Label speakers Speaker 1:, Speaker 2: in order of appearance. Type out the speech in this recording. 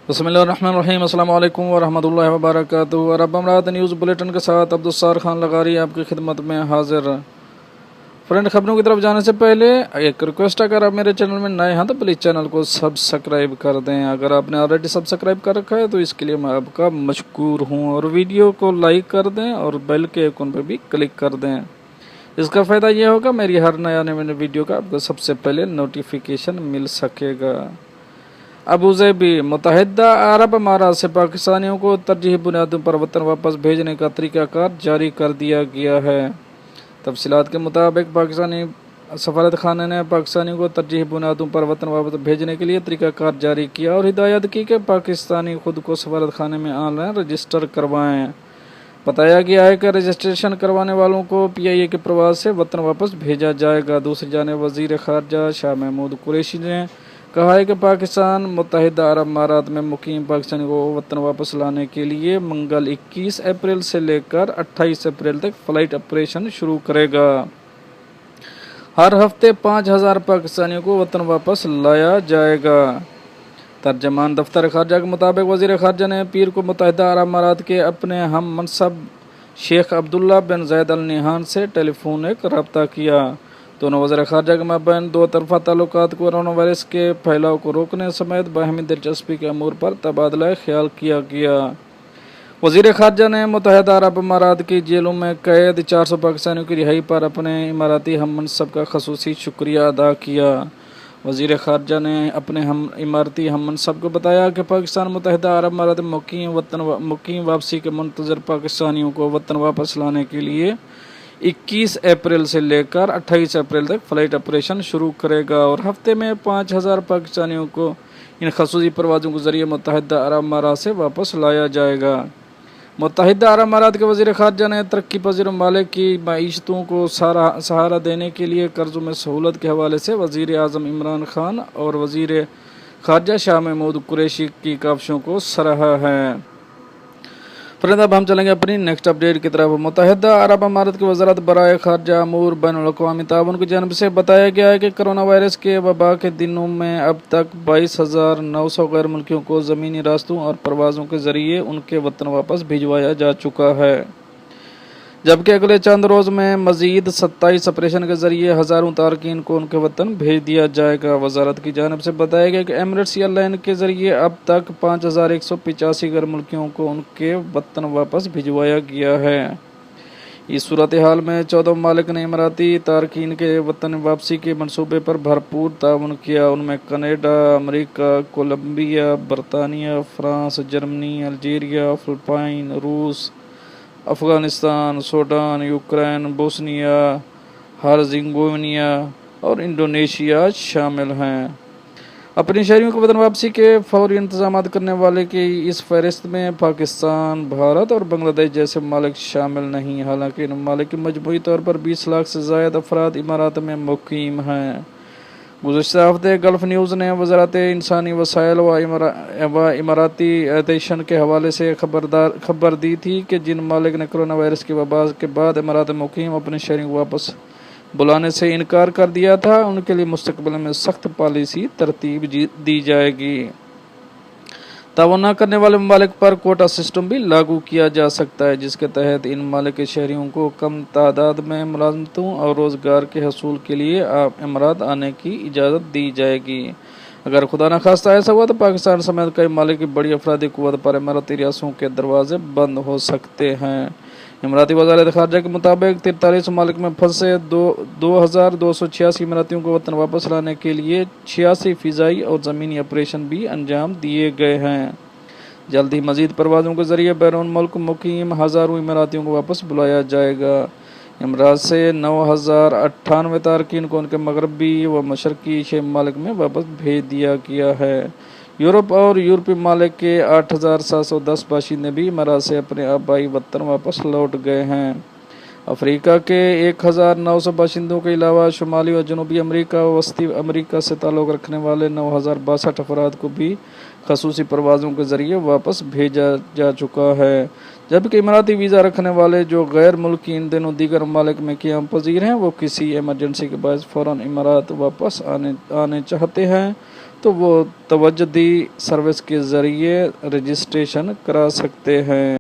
Speaker 1: बिस्मिल्लाहिर्रहमानिर्रहीम। अस्सलाम वालेकुम वरहमतुल्लाहि वबरकातुहू। और अब अमरात न्यूज़ बुलेटिन के साथ अब्दुस्सार खान लगारी आपकी खिदमत में हाजिर। फ्रेंड, खबरों की तरफ जाने से पहले एक रिक्वेस्ट, अगर आप मेरे चैनल में नए हैं तो प्लीज़ चैनल को सब्सक्राइब कर दें। अगर आपने ऑलरेडी सब्सक्राइब कर रखा है तो इसके लिए मैं आपका मशकूर हूँ। और वीडियो को लाइक कर दें और बेल के आइकन पर भी क्लिक कर दें। इसका फ़ायदा ये होगा, मेरी हर नया आने वाले वीडियो का आपको सबसे पहले नोटिफिकेशन मिल सकेगा। अबूज़ेबी मुत्तहिदा अरब अमारात से पाकिस्तानियों को तरजीही बुनियादों पर वतन वापस भेजने का तरीक़ाकार जारी कर दिया गया है। तफसीलात के मुताबिक पाकिस्तानी सफारत खाने ने पाकिस्तानियों को तरजीही बुनियादों पर वतन वापस भेजने के लिए तरीक़ाकार जारी किया और हिदायत की कि पाकिस्तानी खुद को सफारत खाने में ऑनलाइन रजिस्टर करवाएँ। बताया गया है कि रजिस्ट्रेशन करवाने वालों को PIA के प्रवास से वतन वापस भेजा जाएगा। दूसरी जानिब वज़ीर ख़ारजा शाह महमूद कुरैशी ने कहा है कि पाकिस्तान मुत्तहिदा अरब अमारात में मुकीम पाकिस्तानी को वतन वापस लाने के लिए मंगल 21 अप्रैल से लेकर 28 अप्रैल तक फ़्लाइट ऑपरेशन शुरू करेगा। हर हफ्ते 5000 पाकिस्तानियों को वतन वापस लाया जाएगा। तर्जमान दफ्तर खारजा के मुताबिक वज़ीर ख़ारजा ने पीर को मुत्तहिदा अरब अमारात के अपने हम मनसब शेख अब्दुल्ला बिन ज़ैद अल नहयान से टेलीफोनिक रब्ता किया। दोनों वज़ीर ख़ारजा के माबैन दो तरफ़ा ताल्लुकात, कोरोना वायरस के फैलाव को रोकने समेत बाहमी दिलचस्पी के अमूर पर तबादला ख्याल किया गया। वज़ीर ख़ारजा ने मुत्तहिदा अरब अमारात की जेलों में कैद 400 पाकिस्तानियों की रिहाई पर अपने इमाराती हम मनसब का ख़ुसूसी शुक्रिया अदा किया। वज़ीर ख़ारजा ने अपने इमारती हम मनसब को बताया कि पाकिस्तान मुत्तहिदा अरब अमारात में मुकीम वापसी के मुंतज़र पाकिस्तानियों को वतन वापस लाने के लिए 21 अप्रैल से लेकर 28 अप्रैल तक फ़्लाइट ऑपरेशन शुरू करेगा और हफ्ते में 5000 पाकिस्तानियों को इन खसूसी परवाज़ों के ज़रिए मुत्तहिदा अरब अमारात से वापस लाया जाएगा। मुत्तहिदा अरब अमारात के वज़ीर ख़ारजा ने तरक्की पज़ीर ममालिक की मईशतों को सहारा देने के लिए कर्ज़ों में सहूलत के हवाले से वज़ीर आज़म इमरान खान और वज़ीर ख़ारजा शाह महमूद कुरैशी की काविशों को सराहा है। फ्रेंड, अब हम चलेंगे अपनी नेक्स्ट अपडेट की तरफ। मुत्तहिदा अरब अमारात की वज़ारत बराए ख़ारजा अमूर बैनुल-अक़वामी ताउन की जानिब से बताया गया है कि कोरोना वायरस के वबा के दिनों में अब तक 22,900 गैर मुल्कियों को ज़मीनी रास्तों और परवाज़ों के ज़रिए उनके वतन वापस भिजवाया जा चुका है, जबकि अगले चंद रोज़ में मज़ीद 27 ऑपरेशन के ज़रिए हज़ारों तारकीन को उनके वतन भेज दिया जाएगा। वज़ारत की जानिब से बताया गया कि एमिरेट्स एयरलाइन के ज़रिए अब तक 5185 गैर मुल्कियों को उनके वतन वापस भिजवाया गया है। इस सूरत हाल में 14 ममालिक ने इमाराती तारकीन के वतन वापसी के मनसूबे पर भरपूर ताउन किया। उनमें कनाडा, अमरीका, कोलंबिया, बरतानिया, फ्रांस, जर्मनी, अल्जीरिया, फ़िलिपाइन, रूस, अफ़गानिस्तान, सूडान, यूक्रेन, बोस्निया हर्ज़ेगोविना और इंडोनेशिया शामिल हैं। अपनी शहरियों को वतन वापसी के फौरी इंतजाम करने वाले की इस फहरिस्त में पाकिस्तान, भारत और बांग्लादेश जैसे ममालिक शामिल नहीं। हालांकि इन ममालिक की मजमूई तौर पर 20 लाख से ज़ायद अफराद इमारात में मुकीम हैं। गुज़श्ता हफ्ते गल्फ़ न्यूज़ ने वज़ारत इंसानी वसाइल व इमाराती एविएशन के हवाले से खबर दी थी कि जिन ममालिक ने कोरोना वायरस की वबा के बाद इमारात में मुकीम अपने शहरियों को वापस बुलाने से इनकार कर दिया था, उनके लिए मुस्तक़बिल में सख्त पॉलिसी तरतीब दी जाएगी। ताउन न करने वाले ममालिक पर कोटा सिस्टम भी लागू किया जा सकता है, जिसके तहत इन ममालिक के शहरियों को कम तादाद में मुलाजमतों और रोज़गार के हसूल के लिए इमारात आने की इजाज़त दी जाएगी। अगर खुदा न खास्ता ऐसा हुआ तो पाकिस्तान समेत कई ममालिक की बड़ी अफरादी क़ुव्वत पर इमारती रियासतों के दरवाजे बंद हो सकते हैं। इमाराती वज़ारत ख़ारजा के मुताबिक 43 ममालिक में फंसे 2286 इमारतियों को वतन वापस लाने के लिए 86 फ़िज़ाई और ज़मीनी ऑपरेशन भी अंजाम दिए गए हैं। जल्द ही मज़ीद परवाज़ों के ज़रिए बैरून मुल्क मुकीम हज़ारों इमारतियों को वापस बुलाया जाएगा। इमारात से 9098 तारकीन को उनके मगरबी व मशरक़ी एशियाई ममालिक में वापस भेज दिया गया है। यूरोप और यूरोपीय ममालिक के 8710 बाशिंदे भी इमारात से अपने आबाई वतन वापस लौट गए हैं। अफ्रीका के 1900 बाशिंदों के अलावा शुमाली और जनूबी अमरीका व वस्ती अमरीका से ताल्लुक़ रखने वाले 9062 अफराद को भी खसूसी परवाज़ों के ज़रिए वापस भेजा जा चुका है, जबकि इमाराती वीज़ा रखने वाले जो गैर मुल्की इन दिनों दीगर ममालिक में क़याम पज़ीर हैं वो किसी एमरजेंसी के बायस फ़ौरन इमारात वापस आने चाहते हैं तो वो तवज्जुदी सर्विस के ज़रिए रजिस्ट्रेशन करा सकते हैं।